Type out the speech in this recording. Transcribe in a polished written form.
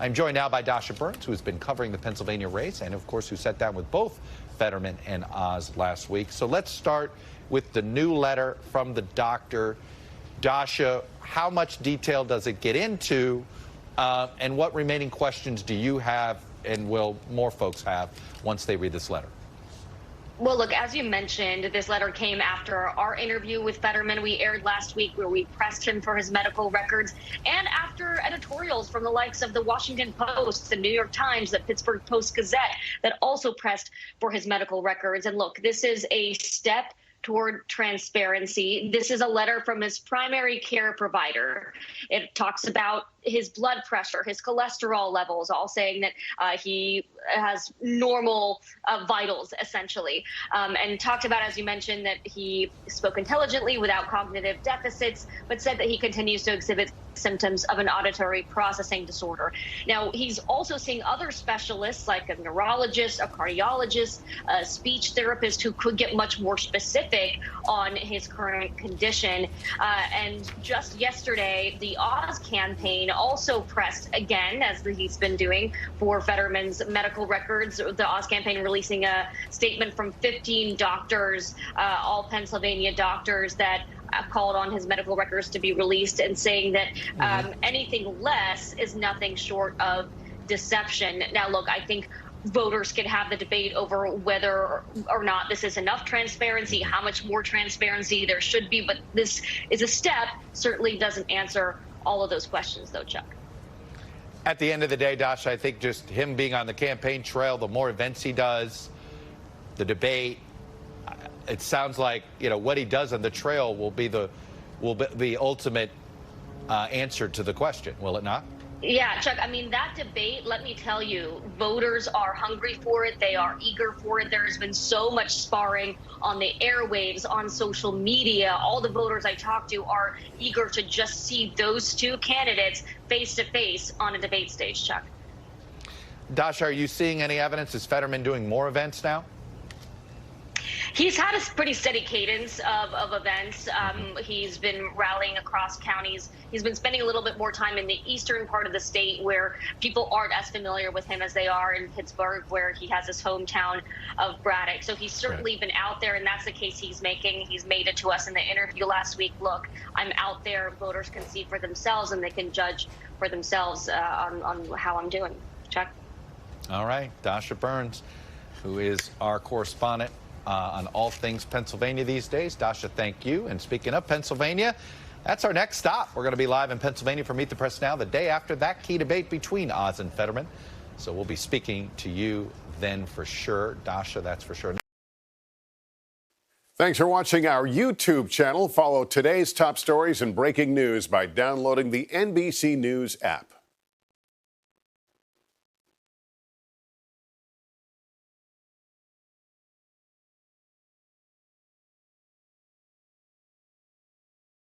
I'm joined now by Dasha Burns, who's been covering the Pennsylvania race and, of course, who sat down with both Fetterman and Oz last week. So let's start with the new letter from the doctor. Dasha, how much detail does it get into, and what remaining questions do you have and will more folks have once they read this letter? Well, look, as you mentioned, this letter came after our interview with Fetterman we aired last week, where we pressed him for his medical records, and after editorials from the likes of the Washington Post, the New York Times, the Pittsburgh Post-Gazette that also pressed for his medical records. And look, this is a step toward transparency. This is a letter from his primary care provider. It talks about his blood pressure, his cholesterol levels, all saying that he has normal vitals, essentially, and talked about, as you mentioned, that he spoke intelligently without cognitive deficits, but said that he continues to exhibit symptoms of an auditory processing disorder. Now, he's also seeing other specialists like a neurologist, a cardiologist, a speech therapist who could get much more specific on his current condition. And just yesterday, the Oz campaign also pressed again, as he's been doing, for Fetterman's medical records. The Oz campaign releasing a statement from 15 doctors, all Pennsylvania doctors, that called on his medical records to be released, and saying that anything less is nothing short of deception. Now, look, I think voters can have the debate over whether or not this is enough transparency, how much more transparency there should be, but this is a step. Certainly doesn't answer all of those questions, though, Chuck. At the end of the day, Dasha, I think just him being on the campaign trail, the more events he does, the debate, it sounds like, you know, what he does on the trail will be the ultimate answer to the question, will it not? Yeah, Chuck, I mean, that debate, let me tell you, voters are hungry for it. They are eager for it. There has been so much sparring on the airwaves, on social media. All the voters I talk to are eager to just see those two candidates face to face on a debate stage, Chuck. Dasha, are you seeing any evidence? Is Fetterman doing more events now? He's had a pretty steady cadence of events. He's been rallying across counties. He's been spending a little bit more time in the eastern part of the state, where people aren't as familiar with him as they are in Pittsburgh, where he has his hometown of Braddock. So he's certainly been out there, and that's the case he's making. He's made it to us in the interview last week. Look, I'm out there. Voters can see for themselves, and they can judge for themselves on how I'm doing. Chuck? All right. Dasha Burns, who is our correspondent on all things Pennsylvania these days. Dasha, thank you. And speaking of Pennsylvania, that's our next stop. We're going to be live in Pennsylvania for Meet the Press Now, the day after that key debate between Oz and Fetterman. So we'll be speaking to you then for sure. Dasha, that's for sure. Thanks for watching our YouTube channel. Follow today's top stories and breaking news by downloading the NBC News app.